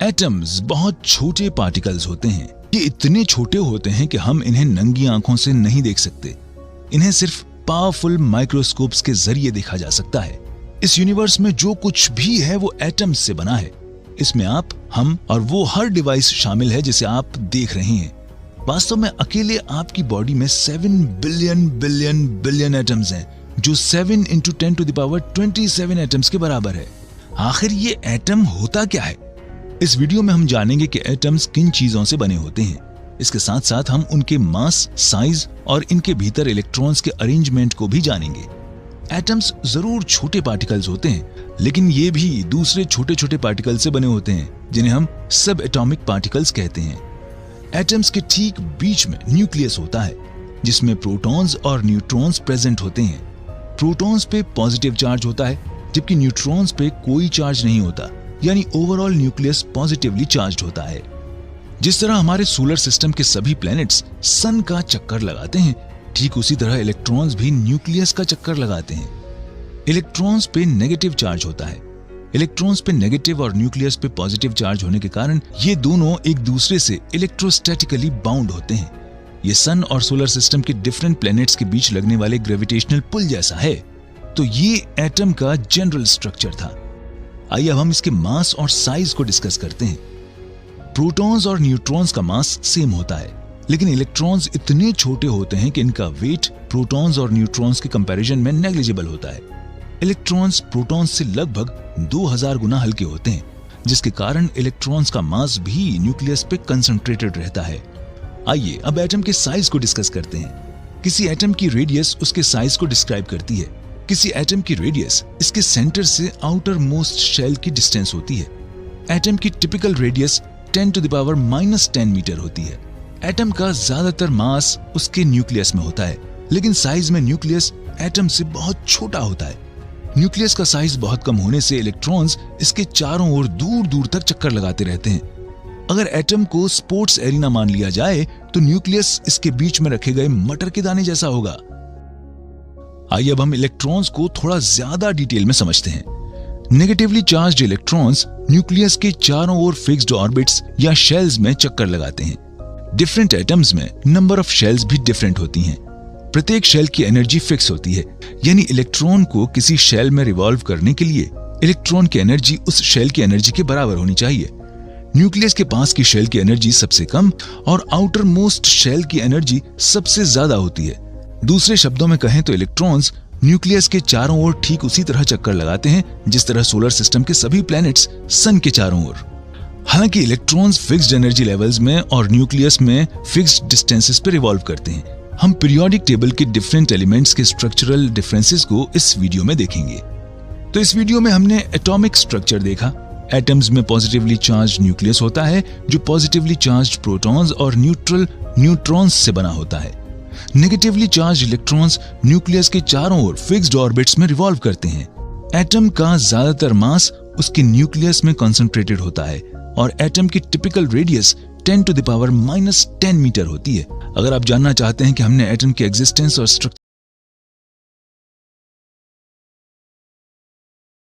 Atoms बहुत छोटे particles होते हैं। ये इतने छोटे होते हैं कि हम इन्हें नंगी आंखों से नहीं देख सकते। इन्हें सिर्फ पावरफुल माइक्रोस्कोप्स के जरिए देखा जा सकता है। इस यूनिवर्स में जो कुछ भी है वो एटम्स से बना है। इसमें आप, हम और वो हर डिवाइस शामिल है जिसे आप देख रहे हैं। वास्तव में अकेले आपकी बॉडी में 7 बिलियन बिलियन बिलियन एटम्स हैं, जो 7 × 10⁻27 एटम्स के बराबर है। आखिर ये एटम होता क्या है? इस वीडियो में हम जानेंगे कि एटम्स किन चीजों से बने होते हैं। इसके साथ साथ हम उनके मास, साइज और इनके भीतर इलेक्ट्रॉन्स के अरेंजमेंट को भी जानेंगे। एटम्स जरूर छोटे पार्टिकल्स होते हैं, लेकिन ये भी दूसरे छोटे छोटे पार्टिकल से बने होते हैं जिन्हें हम सब एटॉमिक पार्टिकल्स कहते हैं। एटम्स के ठीक बीच में न्यूक्लियस होता है, जिसमें प्रोटॉन्स और न्यूट्रॉन्स प्रेजेंट होते हैं। प्रोटॉन्स पे पॉजिटिव चार्ज होता है, जबकि न्यूट्रॉन्स पे कोई चार्ज नहीं होता, यानी ओवरऑल न्यूक्लियस पॉजिटिवली चार्ज्ड होता है। जिस तरह हमारे सोलर सिस्टम के सभी प्लैनेट्स सन का चक्कर लगाते हैं, ठीक उसी तरह इलेक्ट्रॉन्स भी न्यूक्लियस का चक्कर लगाते हैं। इलेक्ट्रॉन्स पे नेगेटिव चार्ज होता है। इलेक्ट्रॉन्स पे नेगेटिव और न्यूक्लियस पे पॉजिटिव चार्ज होने के कारण ये दोनों एक दूसरे से इलेक्ट्रोस्टैटिकली बाउंड होते हैं। ये सन और सोलर सिस्टम के डिफरेंट प्लैनेट्स के बीच लगने वाले ग्रेविटेशनल पुल जैसा है। तो ये एटम का जनरल स्ट्रक्चर था। आइए अब हम इसके मास और साइज को डिस्कस करते हैं। प्रोटॉन्स और न्यूट्रॉन्स का मास सेम होता है, लेकिन इलेक्ट्रॉन्स इतने छोटे होते हैं कि इनका वेट प्रोटॉन्स और न्यूट्रॉन्स के कंपैरिजन में नेग्लिजिबल होता है। इलेक्ट्रॉन्स प्रोटॉन्स से लगभग 2000 गुना हल्के होते हैं, जिसके कारण इलेक्ट्रॉन्स का मास भी न्यूक्लियस पे कंसंट्रेटेड रहता है। आइए अब एटम के साइज को डिस्कस करते हैं। किसी एटम की रेडियस उसके साइज को डिस्क्राइब करती है। किसी एटम की रेडियस इसके सेंटर से आउटर मोस्ट शेल की डिस्टेंस होती है। एटम की टिपिकल रेडियस 10⁻⁻10 मीटर होती है। एटम का ज्यादातर मास उसके न्यूक्लियस में होता है, लेकिन साइज में न्यूक्लियस एटम से बहुत छोटा होता है। न्यूक्लियस का साइज बहुत कम होने से इलेक्ट्रॉन्स इसके चारों ओर दूर दूर तक चक्कर लगाते रहते हैं। अगर एटम को स्पोर्ट्स एरिना मान लिया जाए तो न्यूक्लियस इसके बीच में रखे गए मटर के दाने जैसा होगा। आइए अब हम इलेक्ट्रॉन्स को थोड़ा ज्यादा डिटेल में समझते हैं। नेगेटिवली चार्ज्ड इलेक्ट्रॉन्स न्यूक्लियस के चारों ओर फिक्स्ड ऑर्बिट्स या शेल्स में चक्कर लगाते हैं। डिफरेंट एटम्स में नंबर ऑफ शेल्स भी डिफरेंट होती हैं। प्रत्येक शेल की एनर्जी फिक्स होती है, यानी इलेक्ट्रॉन को किसी शेल में रिवॉल्व करने के लिए इलेक्ट्रॉन की एनर्जी उस शेल की एनर्जी के बराबर होनी चाहिए। न्यूक्लियस के पास की शेल की एनर्जी सबसे कम और आउटर मोस्ट शेल की एनर्जी सबसे ज्यादा होती है। दूसरे शब्दों में कहें तो इलेक्ट्रॉन्स न्यूक्लियस के चारों ओर ठीक उसी तरह चक्कर लगाते हैं जिस तरह सोलर सिस्टम के सभी प्लैनेट्स सन के चारों ओर। हालांकि इलेक्ट्रॉन्स फिक्स्ड एनर्जी लेवल्स में और न्यूक्लियस में फिक्स्ड डिस्टेंसेस पर रिवॉल्व करते हैं। हम पीरियोडिक टेबल के डिफरेंट एलिमेंट्स के स्ट्रक्चरल डिफरेंसेस को इस वीडियो में देखेंगे। तो इस वीडियो में हमने एटॉमिक स्ट्रक्चर देखा। एटम्स में पॉजिटिवली चार्ज्ड न्यूक्लियस होता है, जो पॉजिटिवली चार्ज्ड प्रोटॉन्स और न्यूट्रल न्यूट्रॉन्स से बना होता है। नेगेटिवली चार्ज्ड इलेक्ट्रॉन्स न्यूक्लियस के चारों ओर फिक्स्ड ऑर्बिट्स में रिवॉल्व करते हैं। एटम का ज्यादातर मास उसके न्यूक्लियस में कंसंट्रेटेड होता है और एटम की टिपिकल रेडियस 10⁻⁻10 मीटर होती है। अगर आप जानना चाहते हैं कि हमने एटम के एग्जिस्टेंस और स्ट्रक्चर